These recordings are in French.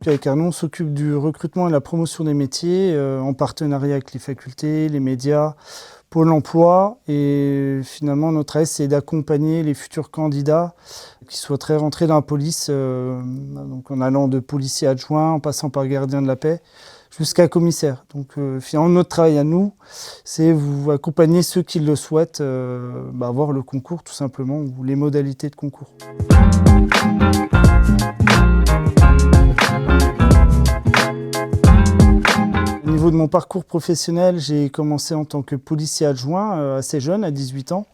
Avec Arnaud, on s'occupe du recrutement et de la promotion des métiers en partenariat avec les facultés, les médias, Pôle emploi. Et finalement, notre aide, c'est d'accompagner les futurs candidats qui souhaiteraient rentrer dans la police, donc en allant de policier adjoint, en passant par gardien de la paix, jusqu'à commissaire. Donc finalement, notre travail à nous, c'est vous accompagner ceux qui le souhaitent, voir le concours tout simplement, ou les modalités de concours. Au niveau de mon parcours professionnel, j'ai commencé en tant que policier adjoint, assez jeune, à 18 ans,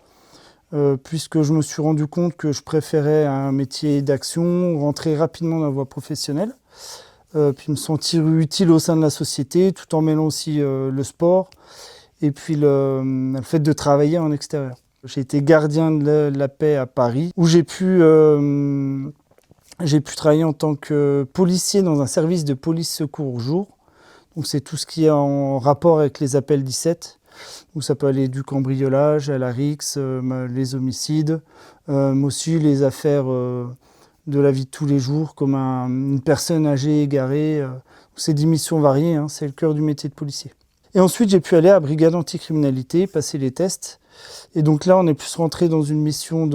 puisque je me suis rendu compte que je préférais un métier d'action, rentrer rapidement dans la voie professionnelle, puis me sentir utile au sein de la société, tout en mêlant aussi le sport et puis le fait de travailler en extérieur. J'ai été gardien de la paix à Paris, où j'ai pu travailler en tant que policier dans un service de police secours au jour. Donc c'est tout ce qui est en rapport avec les appels 17. Donc ça peut aller du cambriolage à la rixe, les homicides, mais aussi les affaires de la vie de tous les jours, comme une personne âgée égarée. C'est des missions variées, hein, c'est le cœur du métier de policier. Et ensuite j'ai pu aller à brigade anticriminalité, passer les tests. Et donc là, on est plus rentré dans une mission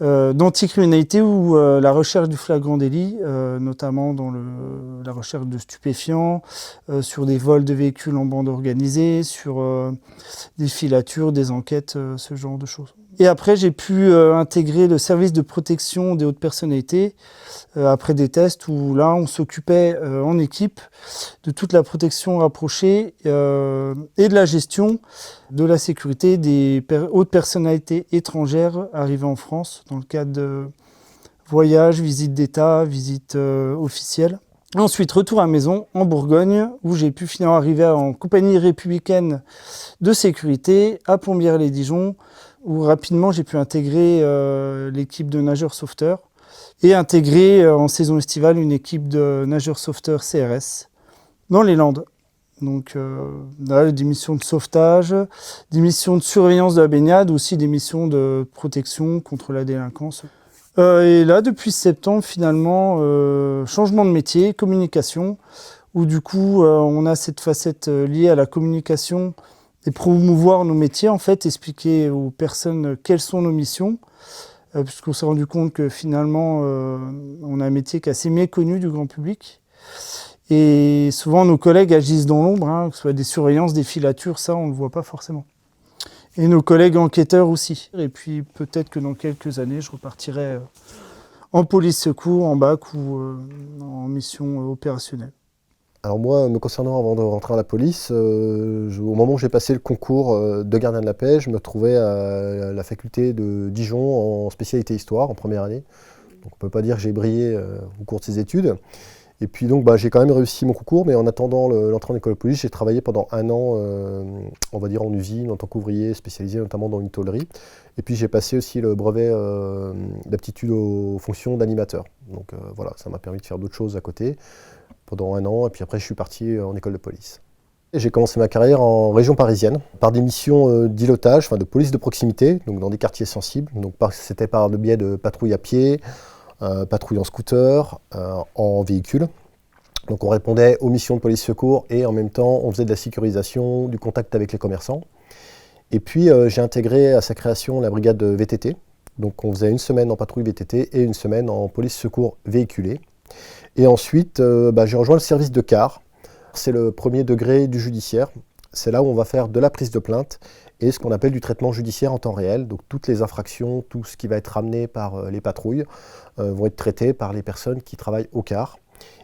d'anticriminalité où la recherche du flagrant délit, notamment dans la recherche de stupéfiants, sur des vols de véhicules en bande organisée, sur des filatures, des enquêtes, ce genre de choses. Et après, j'ai pu intégrer le service de protection des hautes personnalités, après des tests où là, on s'occupait en équipe de toute la protection rapprochée et de la gestion de la sécurité des hautes personnalités étrangères arrivées en France dans le cadre de voyages, visites d'État, visites officielles. Ensuite, retour à la maison en Bourgogne, où j'ai pu finalement arriver en compagnie républicaine de sécurité à Plombières-les-Dijon, où rapidement j'ai pu intégrer l'équipe de nageurs sauveteurs et intégrer en saison estivale une équipe de nageurs sauveteurs CRS dans les Landes. Donc là, des missions de sauvetage, des missions de surveillance de la baignade, aussi des missions de protection contre la délinquance. Et là, depuis septembre, finalement, changement de métier, communication, où du coup, on a cette facette liée à la communication et promouvoir nos métiers, en fait, expliquer aux personnes quelles sont nos missions, puisqu'on s'est rendu compte que finalement, on a un métier qui est assez méconnu du grand public. Et souvent, nos collègues agissent dans l'ombre, hein, que ce soit des surveillances, des filatures, ça, on ne le voit pas forcément. Et nos collègues enquêteurs aussi. Et puis, peut-être que dans quelques années, je repartirai en police secours, en BAC ou en mission opérationnelle. Alors moi, me concernant, avant de rentrer à la police, au moment où j'ai passé le concours de gardien de la paix, je me trouvais à la faculté de Dijon en spécialité histoire, en première année. Donc on ne peut pas dire que j'ai brillé au cours de ces études. Et puis donc j'ai quand même réussi mon concours, mais en attendant l'entrée en école de police, j'ai travaillé pendant un an, on va dire en usine, en tant qu'ouvrier spécialisé notamment dans une tôlerie. Et puis j'ai passé aussi le brevet d'aptitude aux fonctions d'animateur. Donc voilà, ça m'a permis de faire d'autres choses à côté pendant un an, et puis après je suis parti en école de police. J'ai commencé ma carrière en région parisienne par des missions d'îlotage, de police de proximité, donc dans des quartiers sensibles. Donc c'était par le biais de patrouilles à pied, patrouille en scooter, en véhicule. Donc on répondait aux missions de police secours et en même temps on faisait de la sécurisation, du contact avec les commerçants. Et puis j'ai intégré à sa création la brigade VTT. Donc on faisait une semaine en patrouille VTT et une semaine en police secours véhiculée. Et ensuite j'ai rejoint le service de car. C'est le premier degré du judiciaire. C'est là où on va faire de la prise de plainte et ce qu'on appelle du traitement judiciaire en temps réel. Donc toutes les infractions, tout ce qui va être ramené par les patrouilles vont être traités par les personnes qui travaillent au car.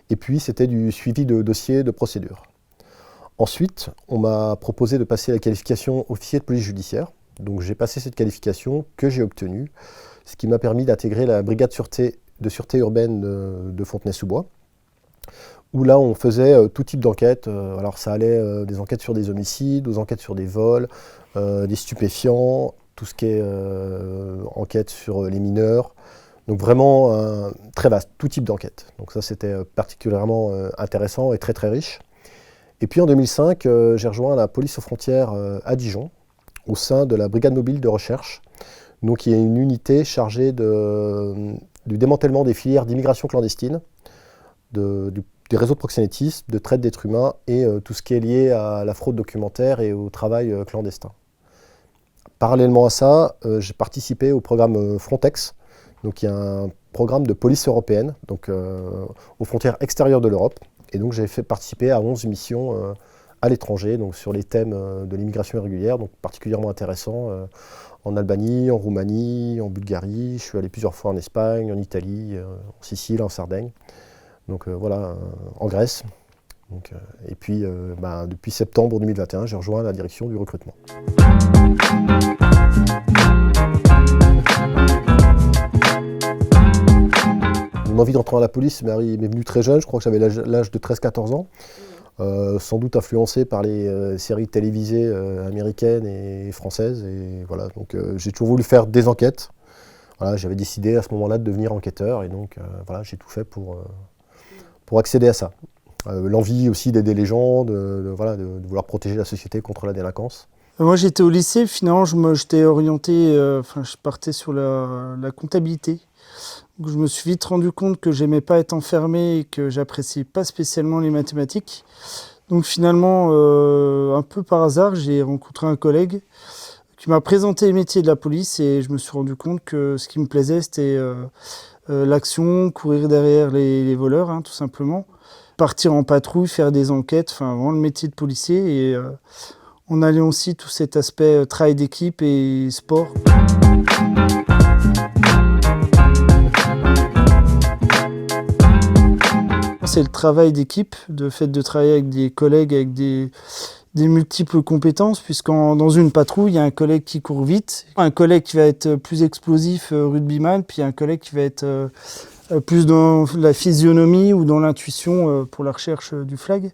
Et puis c'était du suivi de dossiers de procédure. Ensuite, on m'a proposé de passer la qualification officier de police judiciaire. Donc j'ai passé cette qualification que j'ai obtenue, ce qui m'a permis d'intégrer la brigade de sûreté urbaine de Fontenay-sous-Bois, où là on faisait tout type d'enquêtes. Alors ça allait des enquêtes sur des homicides, aux enquêtes sur des vols, des stupéfiants, tout ce qui est enquête sur les mineurs. Donc vraiment très vaste, tout type d'enquête. Donc ça c'était particulièrement intéressant et très très riche. Et puis en 2005, j'ai rejoint la police aux frontières à Dijon, au sein de la brigade mobile de recherche. Donc il y a une unité chargée du démantèlement des filières d'immigration clandestine, des réseaux de proxénétisme, de traite d'êtres humains et tout ce qui est lié à la fraude documentaire et au travail clandestin. Parallèlement à ça, j'ai participé au programme Frontex, donc il y a un programme de police européenne, donc aux frontières extérieures de l'Europe. Et donc j'ai participé à 11 missions à l'étranger, donc sur les thèmes de l'immigration irrégulière, donc particulièrement intéressants, en Albanie, en Roumanie, en Bulgarie. Je suis allé plusieurs fois en Espagne, en Italie, en Sicile, en Sardaigne. Donc voilà, en Grèce. Donc, et puis depuis septembre 2021, j'ai rejoint la direction du recrutement. Mon envie d'entrer dans la police m'est venue très jeune, je crois que j'avais l'âge de 13-14 ans. Sans doute influencé par les séries télévisées américaines et françaises. Et voilà, donc j'ai toujours voulu faire des enquêtes. Voilà, j'avais décidé à ce moment-là de devenir enquêteur et donc voilà, j'ai tout fait pour accéder à ça. L'envie aussi d'aider les gens, de vouloir protéger la société contre la délinquance. Moi j'étais au lycée, finalement j'étais orienté, je partais sur la comptabilité. Donc, je me suis vite rendu compte que j'aimais pas être enfermé et que j'appréciais pas spécialement les mathématiques. Donc finalement, un peu par hasard, j'ai rencontré un collègue qui m'a présenté les métiers de la police et je me suis rendu compte que ce qui me plaisait c'était l'action, courir derrière les voleurs, hein, tout simplement. Partir en patrouille, faire des enquêtes, enfin vraiment le métier de policier et en alliant aussi tout cet aspect travail d'équipe et sport. C'est le travail d'équipe, le fait de travailler avec des collègues, avec des multiples compétences, dans une patrouille, il y a un collègue qui court vite, un collègue qui va être plus explosif, rugbyman, puis un collègue qui va être plus dans la physionomie ou dans l'intuition pour la recherche du flag.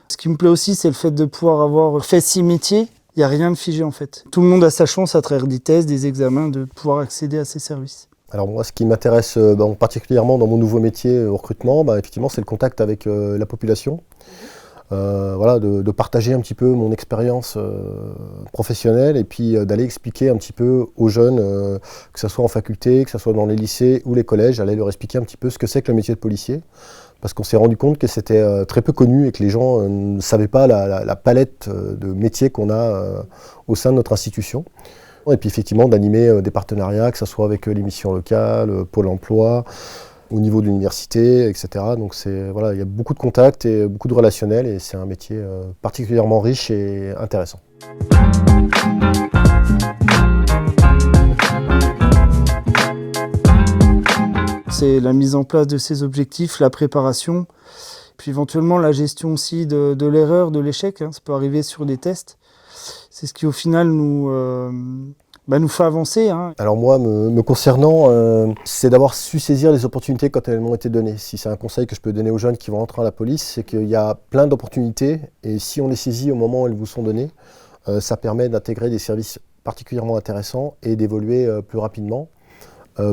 Ce qui me plaît aussi, c'est le fait de pouvoir avoir fait 6 métiers. Il n'y a rien de figé en fait. Tout le monde a sa chance à travers des tests, des examens, de pouvoir accéder à ces services. Alors moi, ce qui m'intéresse particulièrement dans mon nouveau métier au recrutement, effectivement, c'est le contact avec la population. Voilà, de partager un petit peu mon expérience professionnelle et puis d'aller expliquer un petit peu aux jeunes, que ce soit en faculté, que ce soit dans les lycées ou les collèges, d'aller leur expliquer un petit peu ce que c'est que le métier de policier. Parce qu'on s'est rendu compte que c'était très peu connu et que les gens ne savaient pas la palette de métiers qu'on a au sein de notre institution. Et puis effectivement d'animer des partenariats, que ce soit avec les missions locales, Pôle emploi, au niveau de l'université, etc. Donc voilà, il y a beaucoup de contacts et beaucoup de relationnels et c'est un métier particulièrement riche et intéressant. C'est la mise en place de ces objectifs, la préparation, puis éventuellement la gestion aussi de l'erreur, de l'échec. Ça peut arriver sur des tests. C'est ce qui au final nous fait avancer. Alors moi, me concernant, c'est d'avoir su saisir les opportunités quand elles m'ont été données. Si c'est un conseil que je peux donner aux jeunes qui vont entrer à la police, c'est qu'il y a plein d'opportunités et si on les saisit au moment où elles vous sont données, ça permet d'intégrer des services particulièrement intéressants et d'évoluer plus rapidement.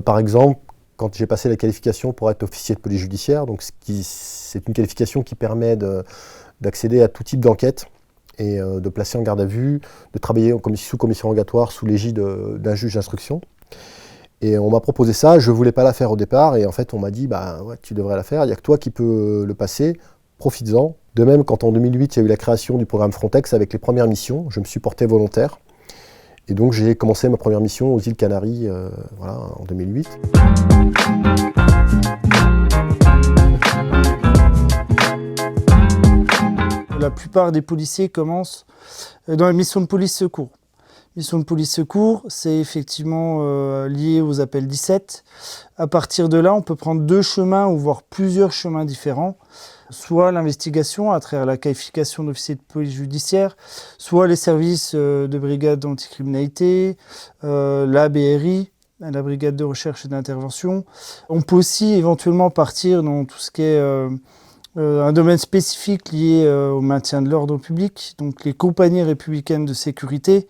Par exemple, quand j'ai passé la qualification pour être officier de police judiciaire, donc c'est une qualification qui permet d'accéder à tout type d'enquête et de placer en garde à vue, de travailler sous commission rogatoire sous l'égide d'un juge d'instruction. Et on m'a proposé ça, je ne voulais pas la faire au départ, et en fait on m'a dit ouais, tu devrais la faire, il n'y a que toi qui peux le passer, profites-en. De même, quand en 2008 il y a eu la création du programme Frontex avec les premières missions, je me suis porté volontaire. Et donc j'ai commencé ma première mission aux îles Canaries en 2008. La plupart des policiers commencent dans la mission de police-secours. Mission de police-secours, c'est effectivement lié aux appels 17. À partir de là, on peut prendre 2 chemins ou voire plusieurs chemins différents. Soit l'investigation à travers la qualification d'officier de police judiciaire, soit les services de brigade anticriminalité, la BRI, la brigade de recherche et d'intervention. On peut aussi éventuellement partir dans tout ce qui est un domaine spécifique lié au maintien de l'ordre public, donc les compagnies républicaines de sécurité,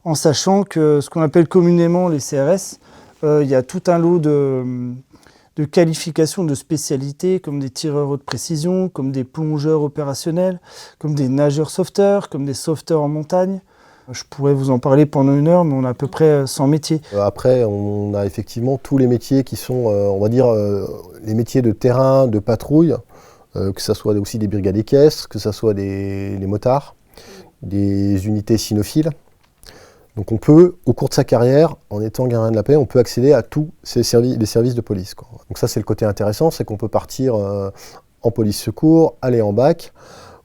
en sachant que ce qu'on appelle communément les CRS, il y a tout un lot de qualifications, de spécialités, comme des tireurs haute précision, comme des plongeurs opérationnels, comme des nageurs sauveteurs, comme des sauveteurs en montagne. Je pourrais vous en parler pendant 1 heure, mais on a à peu près 100 métiers. Après, on a effectivement tous les métiers qui sont, on va dire, les métiers de terrain, de patrouille, que ce soit aussi des brigades équestres, que ce soit des motards, des unités cynophiles. Donc on peut, au cours de sa carrière, en étant gardien de la paix, on peut accéder à tous les services de police, quoi. Donc ça c'est le côté intéressant, c'est qu'on peut partir en police secours, aller en bac,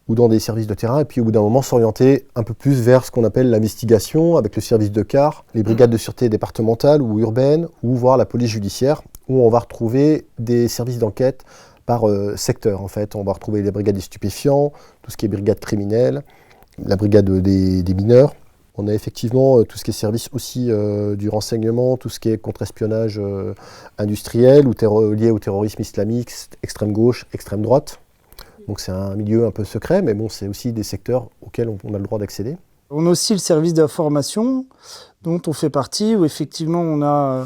ou dans des services de terrain, et puis au bout d'un moment s'orienter un peu plus vers ce qu'on appelle l'investigation, avec le service de car, les brigades de sûreté départementales ou urbaines, ou voire la police judiciaire, où on va retrouver des services d'enquête par secteur en fait. On va retrouver les brigades des stupéfiants, tout ce qui est brigade criminelle, la brigade des mineurs. On a effectivement tout ce qui est service aussi du renseignement, tout ce qui est contre-espionnage industriel ou lié au terrorisme islamique, extrême gauche, extrême droite. Donc c'est un milieu un peu secret, mais bon, c'est aussi des secteurs auxquels on a le droit d'accéder. On a aussi le service d'information dont on fait partie, où effectivement on a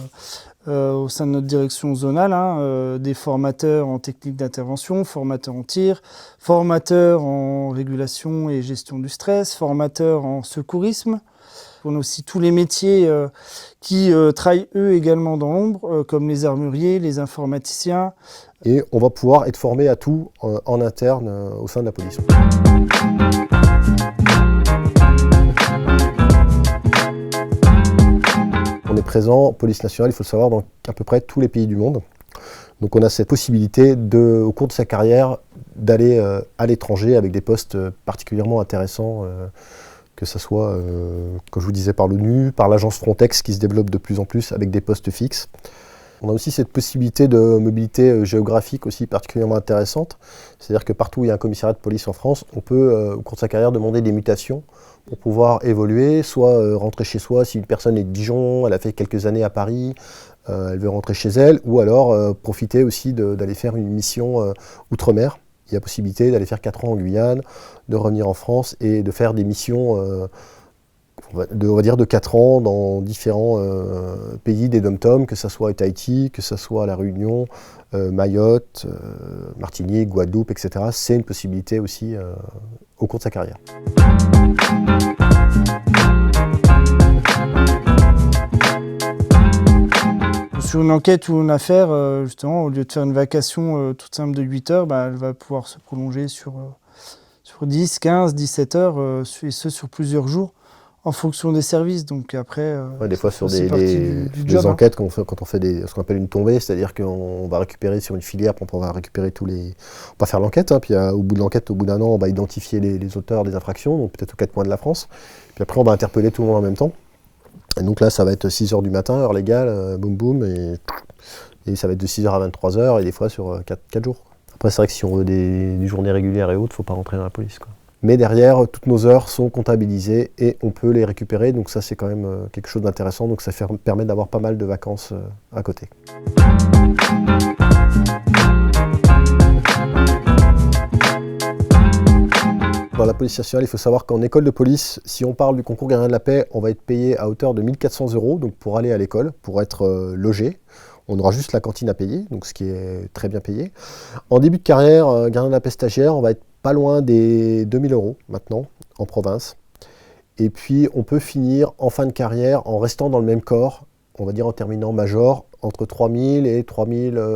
au sein de notre direction zonale des formateurs en technique d'intervention, formateurs en tir, formateurs en régulation et gestion du stress, formateurs en secourisme. On a aussi tous les métiers qui travaillent eux également dans l'ombre, comme les armuriers, les informaticiens. Et on va pouvoir être formé à tout en interne au sein de la police. On est présent, police nationale, il faut le savoir, dans à peu près tous les pays du monde. Donc on a cette possibilité, au cours de sa carrière, d'aller à l'étranger avec des postes particulièrement intéressants, que ce soit, comme je vous disais, par l'ONU, par l'agence Frontex qui se développe de plus en plus avec des postes fixes. On a aussi cette possibilité de mobilité géographique aussi particulièrement intéressante. C'est-à-dire que partout où il y a un commissariat de police en France, on peut, au cours de sa carrière, demander des mutations pour pouvoir évoluer, soit rentrer chez soi si une personne est de Dijon, elle a fait quelques années à Paris, elle veut rentrer chez elle, ou alors profiter aussi d'aller faire une mission outre-mer. Il y a possibilité d'aller faire 4 ans en Guyane, de revenir en France et de faire des missions on va dire de 4 ans dans différents pays des dom-tom, que ce soit à Tahiti, que ce soit à La Réunion, Mayotte, Martinique, Guadeloupe, etc. C'est une possibilité aussi au cours de sa carrière. Sur une enquête ou une affaire, justement, au lieu de faire une vacation toute simple de 8 heures, elle va pouvoir se prolonger sur 10, 15, 17 heures, et ce sur plusieurs jours, en fonction des services. Donc après, des fois sur des job, enquêtes, quand on fait ce qu'on appelle une tombée, c'est-à-dire qu'on va récupérer sur une filière, on va récupérer tous les... On va faire l'enquête, puis au bout de l'enquête, au bout d'un an, on va identifier les auteurs des infractions, donc peut-être aux 4 coins de la France. Puis après, on va interpeller tout le monde en même temps. Et donc là, ça va être 6h du matin, heure légale, boum boum, et ça va être de 6h à 23h, et des fois sur 4 jours. Après, c'est vrai que si on veut des journées régulières et autres, il ne faut pas rentrer dans la police, quoi. Mais derrière, toutes nos heures sont comptabilisées et on peut les récupérer, donc ça c'est quand même quelque chose d'intéressant, donc ça permet d'avoir pas mal de vacances à côté. Dans la police nationale, il faut savoir qu'en école de police, si on parle du concours gardien de la paix, on va être payé à hauteur de 1 400 € donc pour aller à l'école, pour être logé. On aura juste la cantine à payer, donc ce qui est très bien payé. En début de carrière, gardien de la paix stagiaire, on va être pas loin des 2 000 € maintenant, en province. Et puis on peut finir en fin de carrière en restant dans le même corps, on va dire en terminant major, entre 3 000 et 3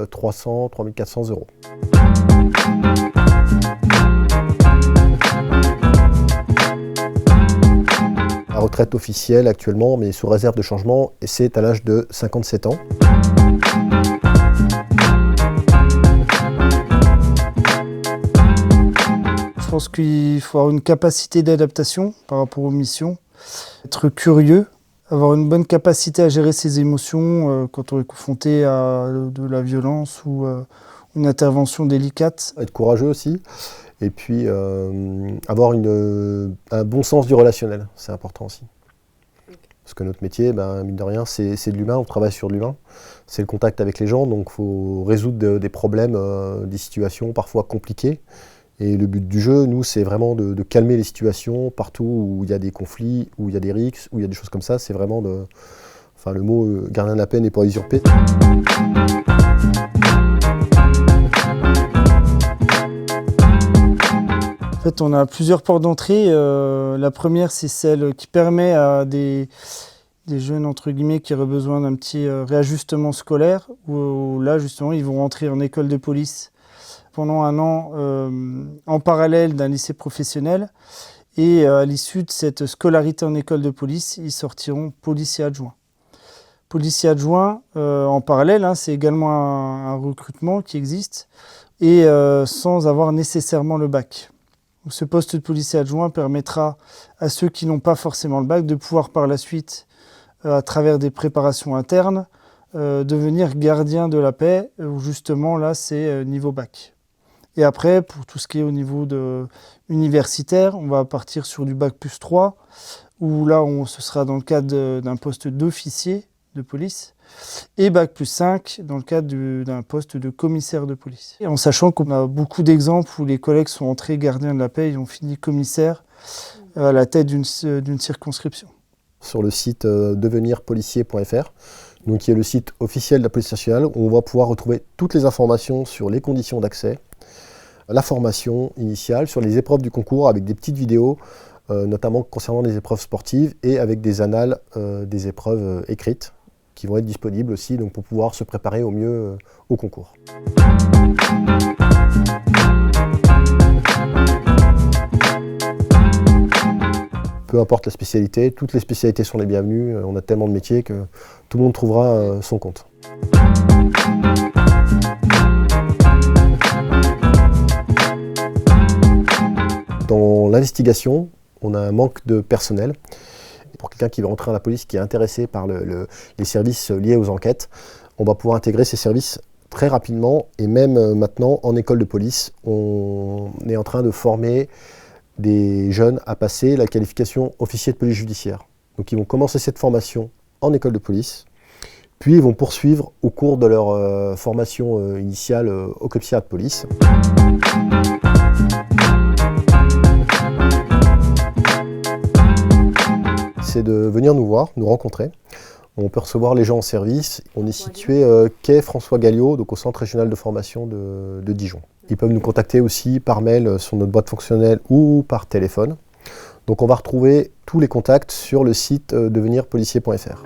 300, 3 400 €. La retraite officielle actuellement, mais sous réserve de changement, et c'est à l'âge de 57 ans. Je pense qu'il faut avoir une capacité d'adaptation par rapport aux missions, être curieux, avoir une bonne capacité à gérer ses émotions quand on est confronté à de la violence ou une intervention délicate. Être courageux aussi, et puis avoir un bon sens du relationnel, c'est important aussi. Parce que notre métier, mine de rien, c'est de l'humain, on travaille sur l'humain, c'est le contact avec les gens, donc il faut résoudre des problèmes, des situations parfois compliquées. Et le but du jeu, nous, c'est vraiment de calmer les situations partout où il y a des conflits, où il y a des rixes, où il y a des choses comme ça. C'est vraiment de... Enfin, le mot gardien de la paix n'est pas usurpé. En fait, on a plusieurs portes d'entrée. La première, c'est celle qui permet à des jeunes, entre guillemets, qui auraient besoin d'un petit réajustement scolaire, où là, justement, ils vont rentrer en école de police pendant un an en parallèle d'un lycée professionnel. Et à l'issue de cette scolarité en école de police, ils sortiront policiers adjoints. Policiers adjoints, en parallèle, c'est également un recrutement qui existe, et sans avoir nécessairement le bac. Donc, ce poste de policier adjoint permettra à ceux qui n'ont pas forcément le bac de pouvoir par la suite, à travers des préparations internes, devenir gardien de la paix, où justement là c'est niveau bac. Et après, pour tout ce qui est au niveau universitaire, on va partir sur du bac plus 3, où là ce sera dans le cadre d'un poste d'officier de police, et bac plus 5 dans le cadre d'un poste de commissaire de police. Et en sachant qu'on a beaucoup d'exemples où les collègues sont entrés gardiens de la paix et ont fini commissaire à la tête d'une circonscription. Sur le site devenirpolicier.fr, donc qui est le site officiel de la police nationale, où on va pouvoir retrouver toutes les informations sur les conditions d'accès, la formation initiale, sur les épreuves du concours avec des petites vidéos, notamment concernant les épreuves sportives et avec des annales des épreuves écrites qui vont être disponibles aussi donc pour pouvoir se préparer au mieux au concours. Peu importe la spécialité, toutes les spécialités sont les bienvenues. On a tellement de métiers que tout le monde trouvera son compte. Dans l'investigation, on a un manque de personnel. Pour quelqu'un qui va rentrer dans la police, qui est intéressé par les services liés aux enquêtes, on va pouvoir intégrer ces services très rapidement. Et même maintenant, en école de police, on est en train de former des jeunes à passer la qualification officier de police judiciaire. Donc ils vont commencer cette formation en école de police, puis ils vont poursuivre au cours de leur formation initiale au commissariat de police. C'est de venir nous voir, nous rencontrer. On peut recevoir les gens en service. On est situé quai François Galliot, donc au centre régional de formation de Dijon. Ils peuvent nous contacter aussi par mail sur notre boîte fonctionnelle ou par téléphone. Donc on va retrouver tous les contacts sur le site devenirpolicier.fr.